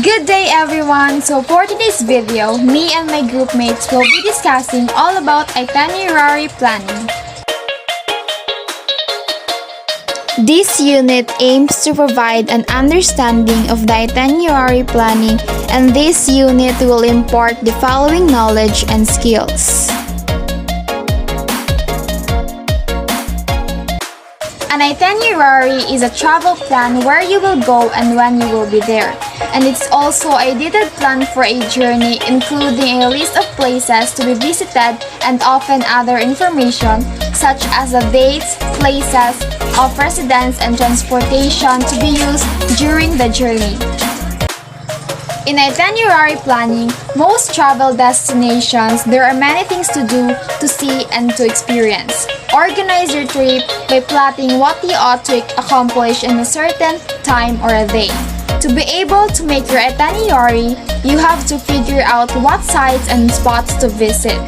Good day everyone! So for today's video, me and my groupmates will be discussing all about itinerary planning. This unit aims to provide an understanding of the itinerary planning, and this unit will impart the following knowledge and skills. An itinerary is a travel plan where you will go and when you will be there. And it's also a detailed plan for a journey, including a list of places to be visited and often other information such as the dates, places of residence and transportation to be used during the journey. In itinerary planning, most travel destinations, there are many things to do, to see, and to experience. Organize your trip by plotting what you ought to accomplish in a certain time or a day. To be able to make your itinerary, you have to figure out what sites and spots to visit.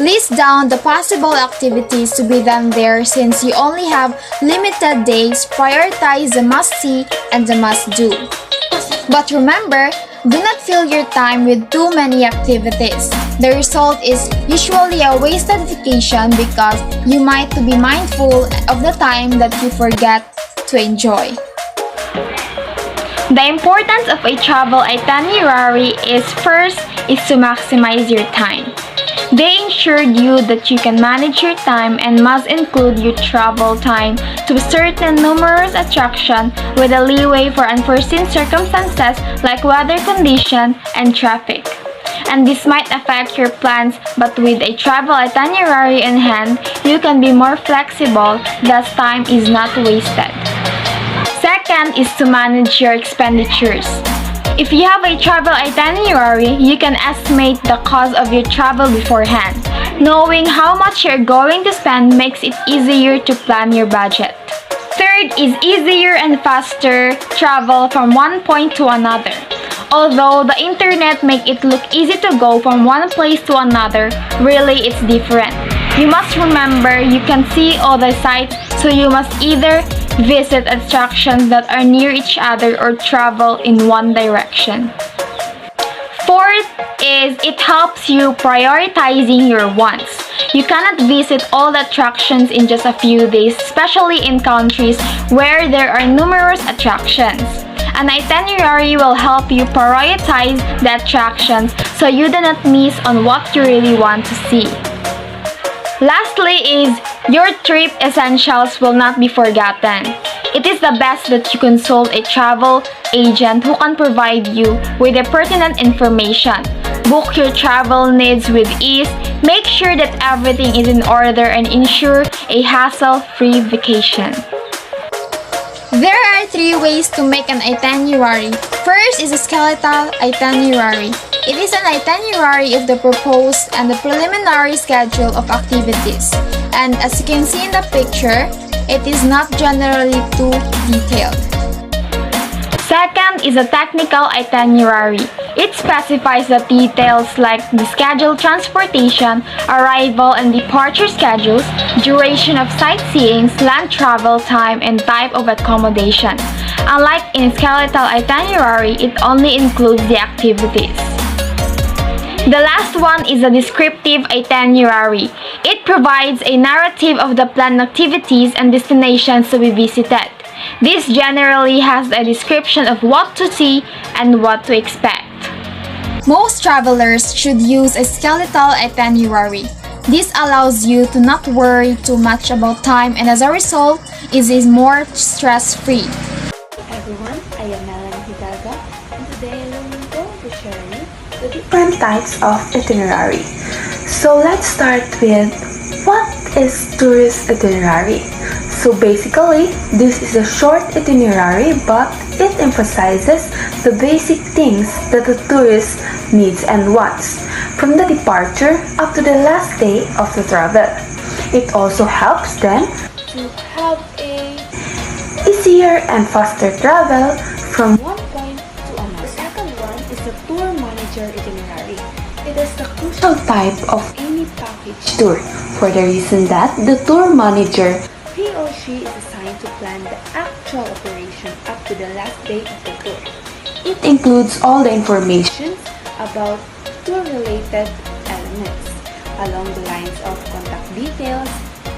List down the possible activities to be done there since you only have limited days. Prioritize the must-see and the must-do. But remember, do not fill your time with too many activities. The result is usually a wasted vacation because you might be mindful of the time that you forget to enjoy. The importance of a travel itinerary is to maximize your time. They ensured you that you can manage your time and must include your travel time to certain numerous attractions with a leeway for unforeseen circumstances like weather condition and traffic. And this might affect your plans, but with a travel itinerary in hand, you can be more flexible, thus time is not wasted. Second is to manage your expenditures. If you have a travel itinerary, you can estimate the cost of your travel beforehand. Knowing how much you're going to spend makes it easier to plan your budget. Third is easier and faster travel from one point to another. Although the internet makes it look easy to go from one place to another, really it's different. You must remember you can see all the sites, so you must either visit attractions that are near each other or travel in one direction. Fourth is it helps you prioritizing your wants. You cannot visit all the attractions in just a few days, especially in countries where there are numerous attractions. An itinerary will help you prioritize the attractions so you do not miss on what you really want to see. Lastly is your trip essentials will not be forgotten. It is the best that you consult a travel agent who can provide you with the pertinent information. Book your travel needs with ease, make sure that everything is in order, and ensure a hassle-free vacation. There are 3 ways to make an itinerary. First is a skeletal itinerary. It is an itinerary of the proposed and the preliminary schedule of activities. And as you can see in the picture, it is not generally too detailed. Second is a technical itinerary. It specifies the details like the scheduled transportation, arrival and departure schedules, duration of sightseeing, land travel time, and type of accommodation. Unlike in skeletal itinerary, it only includes the activities. The last one is a descriptive itinerary. It provides a narrative of the planned activities and destinations to be visited. This generally has a description of what to see and what to expect. Most travelers should use a skeletal itinerary. This allows you to not worry too much about time, and as a result, it is more stress-free. Hi everyone, I am Melanie Hidalgo, and today I'm going to share you the different types of itinerary. So let's start with what is tourist itinerary. So basically, this is a short itinerary, but it emphasizes the basic things that a tourist needs and wants, from the departure up to the last day of the travel. It also helps them to have a easier and faster travel from one point to another. The second one is the tour manager itinerary. It is the crucial type of any package tour for the reason that the tour manager, he or she is assigned to plan the actual operation up to the last day of the tour. It includes all the information about tour-related elements along the lines of contact details,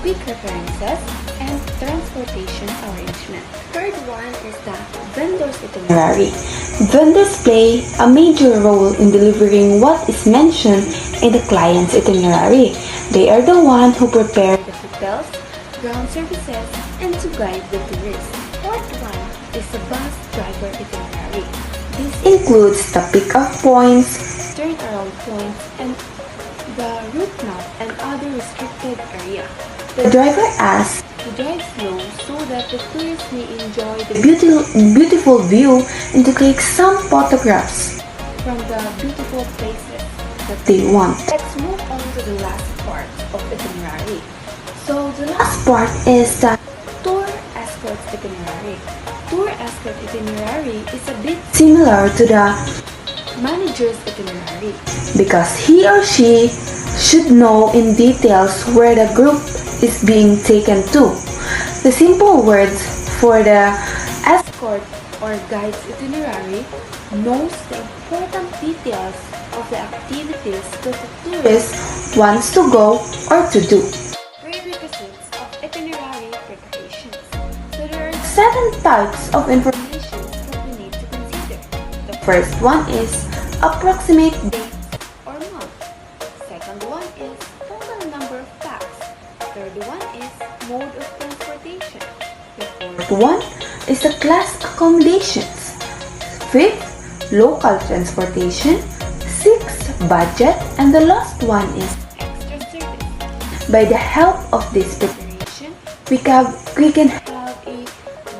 quick references, and transportation arrangement. Third one is the vendor's itinerary. Vendors play a major role in delivering what is mentioned in the client's itinerary. They are the ones who prepare the hotels, ground services, and to guide the tourists. Fourth one is the bus driver itinerary. This includes the pick-up points, turnaround points, and the route map and other restricted area. The driver asks to drive slow so that the tourists may enjoy the beautiful view and to take some photographs from the beautiful places that they want. Let's move on to the last part of itinerary. So the last part is the tour escort itinerary. Tour escort itinerary is a bit similar to the manager's itinerary because he or she should know in details where the group is being taken to. The simple words for the escort or guide's itinerary knows the important details of the activities that the tourist wants to go or to do. Prerequisites of itinerary preparations. So there are 7 types of information that we need to consider. The first one is approximate date or month. Second one is total number of packs. Third one is mode of transportation. The fourth one is the class accommodations. Fifth, local transportation. Sixth, budget. And the last one is extra service. By the help of this preparation, we can have a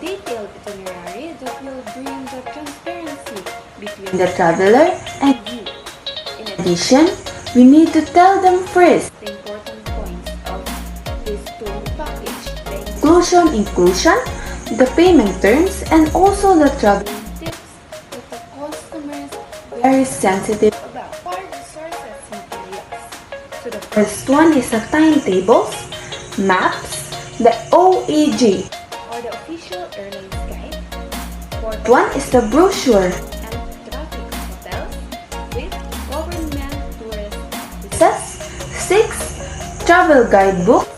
detailed itinerary that will bring the transparency between the traveler and you. In addition, we need to tell them first the important points of this tour package, the inclusion, the payment terms, and also the traveling tips that the customers are very sensitive about. For the sources materials. So the first one is the timetables, maps, the OAG or the official airlines guide. Fourth one is the brochure and traffic of hotels with government tourist offices. Six, travel guidebook.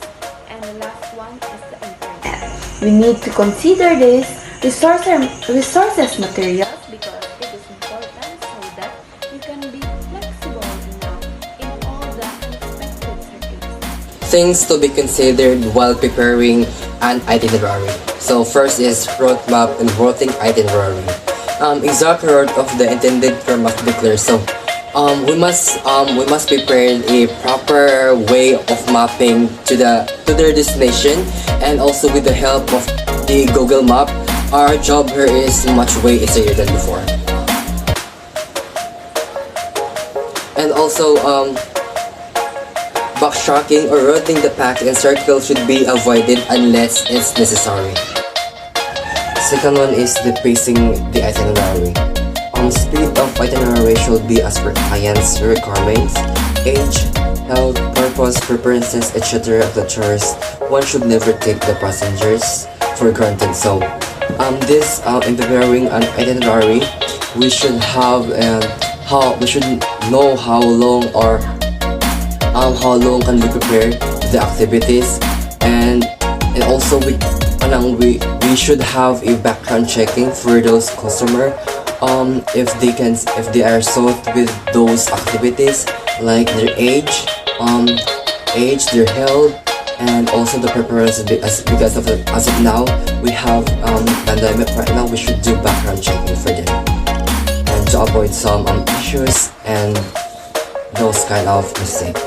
And the last one is the internet. We need to consider this resources materials because it is important so that you can be flexible enough in all the unexpected circumstances. Things to be considered while preparing an itinerary. So first is route map and routing itinerary. Exact route of the intended tour must be clear. So we must prepare a proper way of mapping to their destination, and also with the help of the Google Map, our job here is much way easier than before. And also backtracking or routing the pack in circle should be avoided unless it's necessary. Second one is the pacing the itinerary. Speed of itinerary should be as per client's requirements, age, health, purpose, preferences, etc. of the tourist. One should never take the passengers for granted. So, in preparing an itinerary, we should have we should know how long can we prepare the activities, and also we should have a background checking for those customer. If they are sold with those activities, like their age, their health, and also the preference because of as of now we have pandemic right now. We should do background checking for them and to avoid some issues and those kind of mistakes.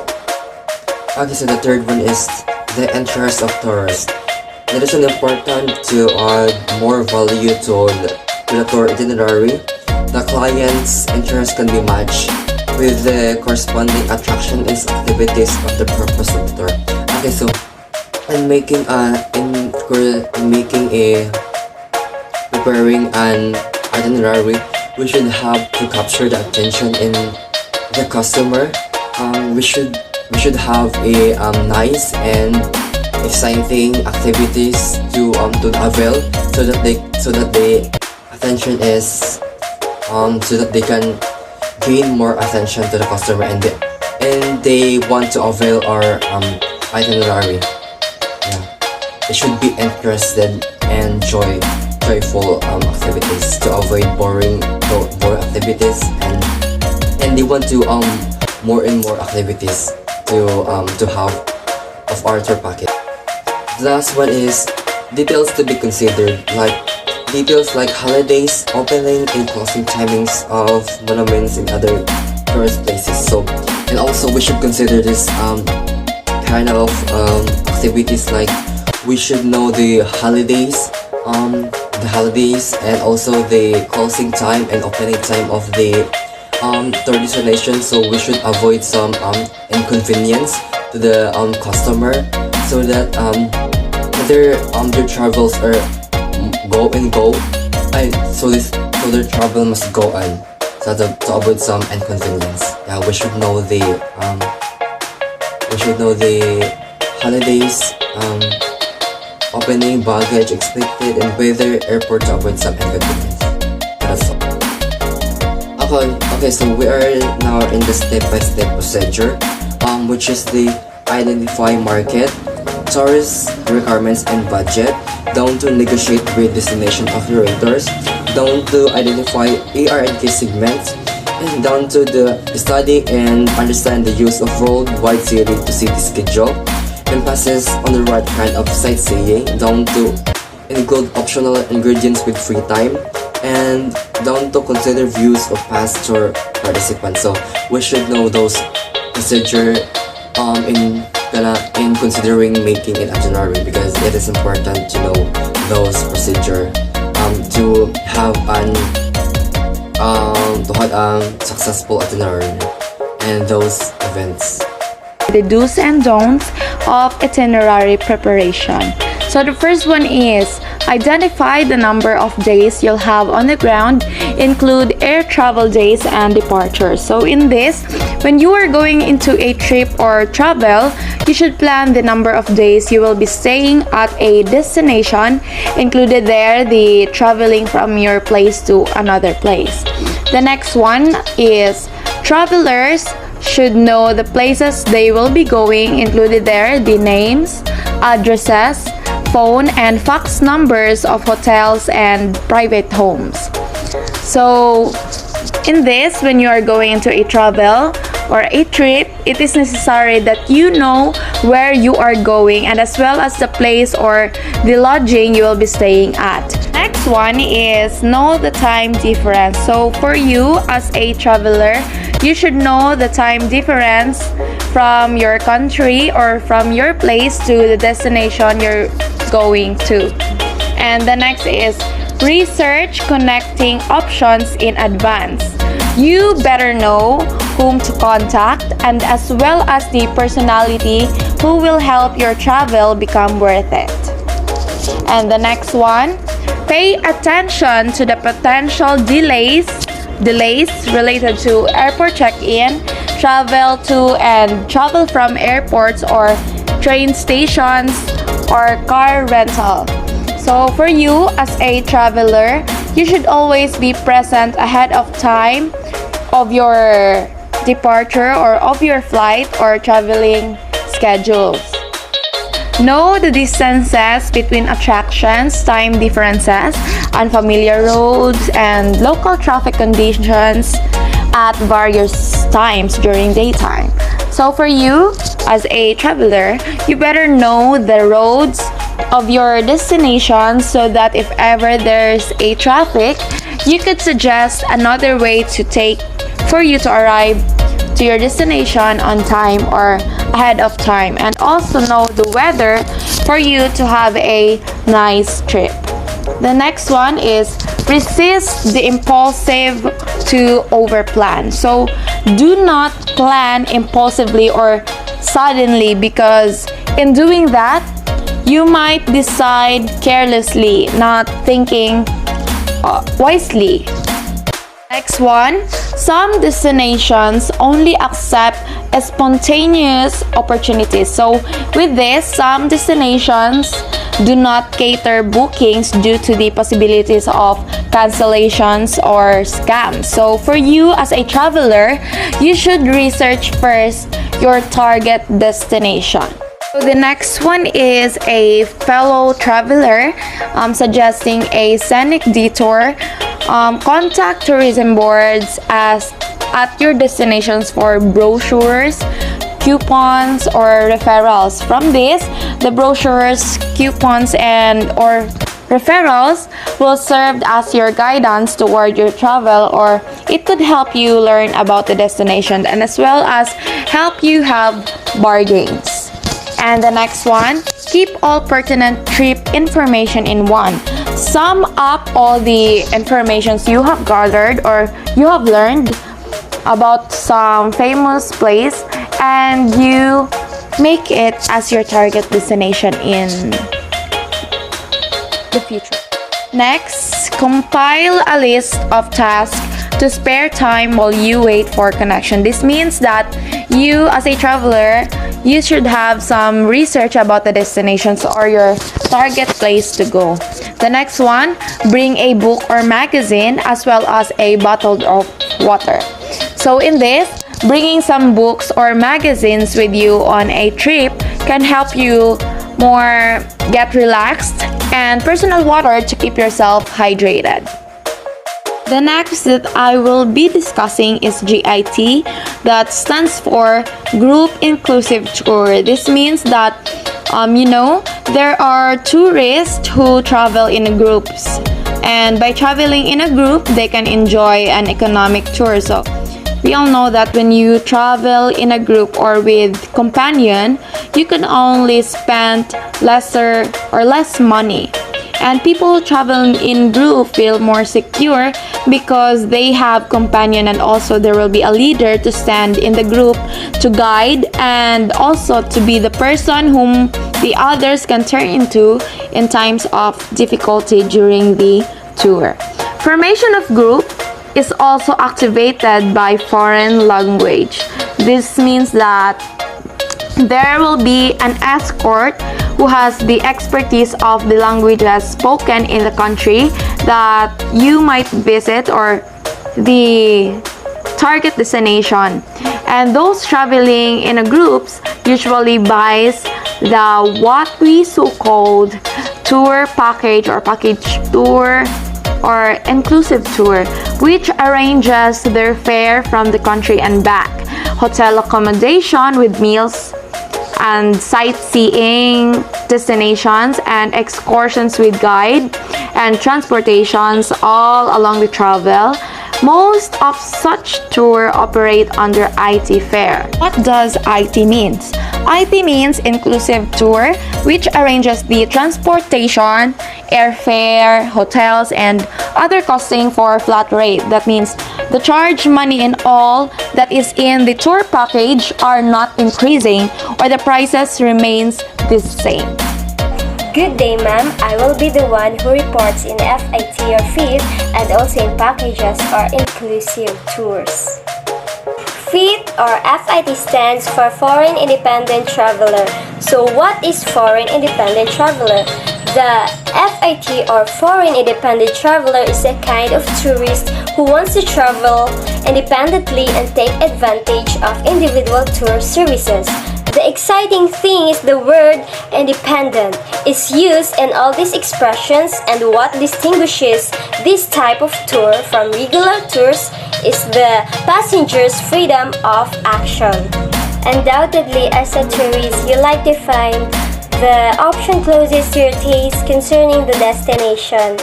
Okay, so the third one is the interest of tourists. It is important to add more value to the tour itinerary. The client's interest can be matched with the corresponding attraction and activities of the purpose of the tour. Okay, so preparing an itinerary, we should have to capture the attention in the customer. We should have a nice and exciting activities to avail so that the attention is so that they can gain more attention to the customer, and they want to avail our itinerary. Yeah, it should be interested and joyful activities to avoid boring activities, and they want to more and more activities to have of our tour package. The last one is details to be considered, like details like holidays, opening and closing timings of monuments and other tourist places. So, and also we should consider this kind of activities, like we should know the holidays and also the closing time and opening time of the tour destination. So we should avoid some inconvenience to the customer, so that their travels are so their travel must go on, so to avoid some inconvenience. Yeah, we should know the holidays, opening, baggage expected, and whether airport to avoid some inconvenience. That's all. Okay, so we are now in the step-by-step procedure, which is the identify market, tourist requirements and budget, down to negotiate with destination operators, down to identify AR and K segments, and down to the study and understand the use of worldwide city to city schedule, emphasis on the right kind of sightseeing, down to include optional ingredients with free time, and down to consider views of past tour participants. So we should know those procedure in considering making an itinerary, because it is important to know those procedure to have successful itinerary and those events. The do's and don'ts of itinerary preparation. So the first one is identify the number of days you'll have on the ground, include air travel days and departures. So in this, when you are going into a trip or travel, you should plan the number of days you will be staying at a destination, included there the traveling from your place to another place. The next one is travelers should know the places they will be going, included there the names, addresses, phone and fax numbers of hotels and private homes. So in this, when you are going into a travel or a trip, it is necessary that you know where you are going, and as well as the place or the lodging you will be staying at. Next one is know the time difference. So for you as a traveler, you should know the time difference from your country or from your place to the destination you're going to. And the next is research connecting options in advance. You better know whom to contact, and as well as the personality who will help your travel become worth it. And the next one, pay attention to the potential delays related to airport check-in, travel to and travel from airports or train stations or car rental. So for you as a traveler, you should always be present ahead of time of your departure or of your flight or traveling schedules. Know the distances between attractions, time differences, unfamiliar roads, and local traffic conditions at various times during daytime. So for you as a traveler, you better know the roads of your destination, so that if ever there's a traffic, you could suggest another way to take for you to arrive to your destination on time or ahead of time, and also know the weather for you to have a nice trip. The next one is resist the impulsive to overplan. So do not plan impulsively or suddenly, because in doing that, you might decide carelessly, not thinking wisely. Next one, some destinations only accept spontaneous opportunities. So with this, some destinations do not cater bookings due to the possibilities of cancellations or scams. So for you as a traveler, you should research first your target destination. So the next one is a fellow traveler suggesting a scenic detour. Contact tourism boards at your destinations for brochures, coupons, or referrals. From this, the brochures, coupons, and or referrals will serve as your guidance toward your travel, or it could help you learn about the destination and as well as help you have bargains. And the next one, keep all pertinent trip information in one. Sum up all the informations you have gathered or you have learned about some famous place and you make it as your target destination in the future. Next, compile a list of tasks to spare time while you wait for connection. This means that you as a traveler, you should have some research about the destinations or your target place to go. The next one, bring a book or magazine as well as a bottle of water. So in this, bringing some books or magazines with you on a trip can help you more get relaxed, and personal water to keep yourself hydrated. The next that I will be discussing is GIT, that stands for Group Inclusive Tour. This means that there are tourists who travel in groups, and by traveling in a group they can enjoy an economic tour. So we all know that when you travel in a group or with companion, you can only spend less money. And people traveling in group feel more secure because they have companion, and also there will be a leader to stand in the group to guide and also to be the person whom the others can turn into in times of difficulty during the tour. Formation of group is also activated by foreign language. This means that there will be an escort who has the expertise of the languages spoken in the country that you might visit or the target destination. And those traveling in a groups usually buys the what we so-called tour package or package tour or inclusive tour, which arranges their fare from the country and back, hotel accommodation with meals and sightseeing destinations and excursions with guide and transportations all along the travel. Most of such tour operate under IT fare. What does IT means? IT means inclusive tour, which arranges the transportation, airfare, hotels, and other costing for flat rate. That means the charge money and all that is in the tour package are not increasing, or the prices remains the same. Good day, ma'am. I will be the one who reports in FIT or FIT and also in packages or inclusive tours. FIT or FIT stands for Foreign Independent Traveler. So what is Foreign Independent Traveler? The FIT or Foreign Independent Traveler is a kind of tourist who wants to travel independently and take advantage of individual tour services. The exciting thing is the word independent is used in all these expressions, and what distinguishes this type of tour from regular tours is the passenger's freedom of action. Undoubtedly, as a tourist, you like to find the option closest to your taste concerning the destination.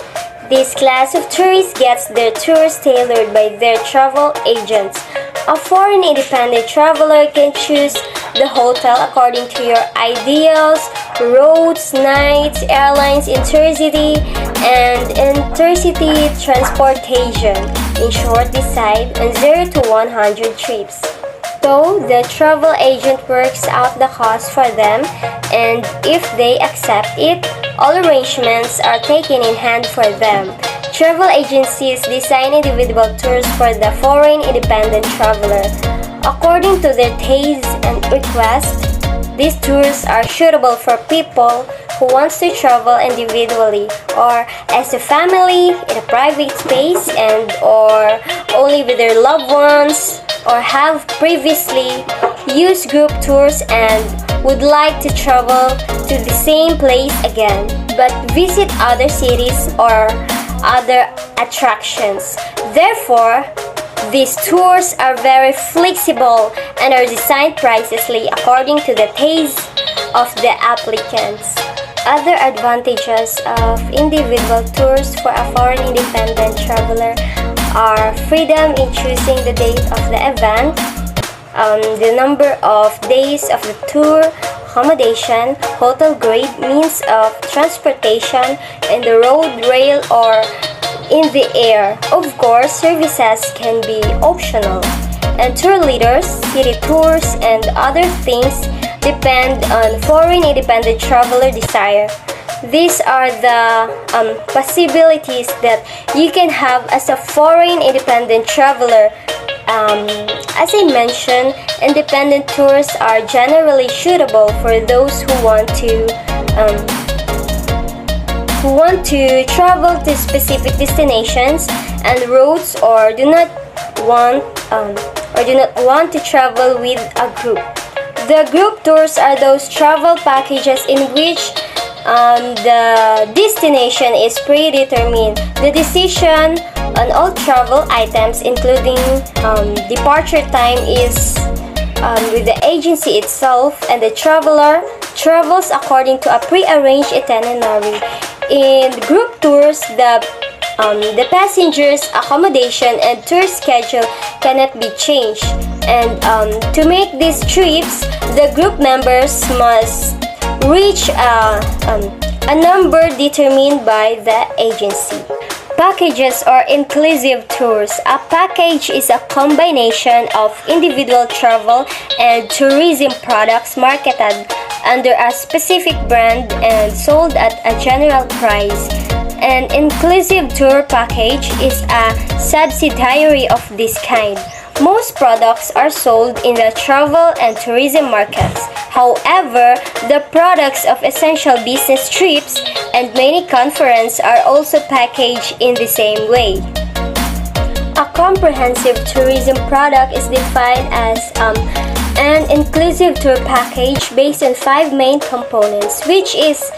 This class of tourists gets their tours tailored by their travel agents. A foreign independent traveler can choose the hotel according to your ideals, roads, nights, airlines, intercity, and intercity transportation. In short, decide on 0 to 100 trips. So, the travel agent works out the cost for them, and if they accept it, all arrangements are taken in hand for them. Travel agencies design individual tours for the foreign independent traveler. According to their tastes and requests, these tours are suitable for people who wants to travel individually or as a family in a private space and or only with their loved ones, or have previously used group tours and would like to travel to the same place again but visit other cities or other attractions. Therefore, these tours are very flexible and are designed precisely according to the taste of the applicants. Other advantages of individual tours for a foreign independent traveler are freedom in choosing the date of the event, the number of days of the tour, accommodation, hotel grade, means of transportation, and the road, rail, or in the air. Of course, services can be optional, and tour leaders, city tours, and other things depend on foreign independent traveler desire. These are the possibilities that you can have as a foreign independent traveler. As I mentioned, independent tours are generally suitable for those who want to travel to specific destinations and routes, or do not want to travel with a group. The group tours are those travel packages in which the destination is predetermined. The decision on all travel items, including departure time, is with the agency itself, and the traveler travels according to a pre-arranged itinerary. In group tours, the passengers' accommodation and tour schedule cannot be changed, and to make these trips, the group members must reach a number determined by the agency. Packages or inclusive tours. A package is a combination of individual travel and tourism products marketed under a specific brand and sold at a general price. An inclusive tour package is a subsidiary of this kind. Most products are sold in the travel and tourism markets. However, the products of essential business trips and many conferences are also packaged in the same way. A comprehensive tourism product is defined as an inclusive tour package based on 5 main components, which is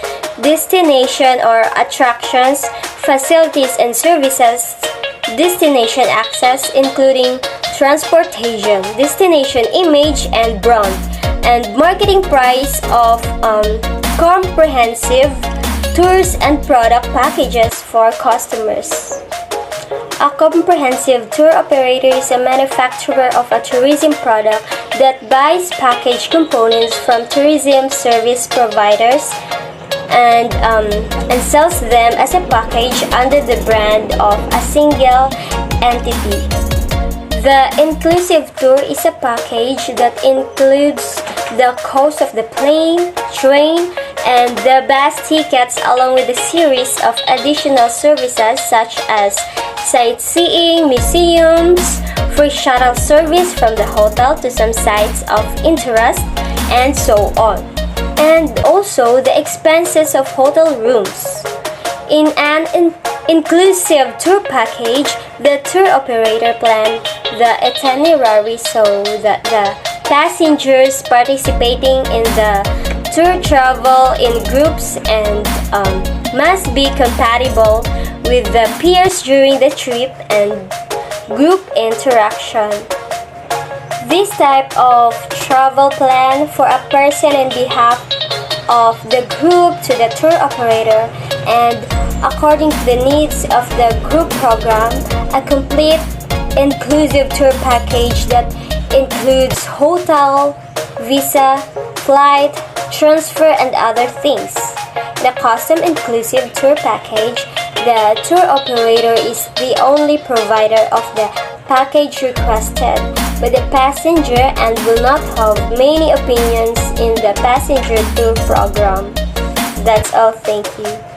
destination or attractions, facilities and services, destination access including transportation, destination image and brand, and marketing price of comprehensive tours and product packages for customers. A comprehensive tour operator is a manufacturer of a tourism product that buys package components from tourism service providers and sells them as a package under the brand of a single entity. The inclusive tour is a package that includes the cost of the plane, train, and the bus tickets along with a series of additional services such as sightseeing, museums, free shuttle service from the hotel to some sites of interest, and so on. And also the expenses of hotel rooms. In an inclusive tour package, the tour operator plans the itinerary so that the passengers participating in the tour travel in groups and must be compatible with the peers during the trip and group interaction. This type of travel plan for a person in behalf of the group to the tour operator and according to the needs of the group program, a complete inclusive tour package that includes hotel, visa, flight, transfer, and other things. The custom inclusive tour package, the tour operator is the only provider of the package requested by the passenger and will not have many opinions in the passenger tour program. That's all. Thank you.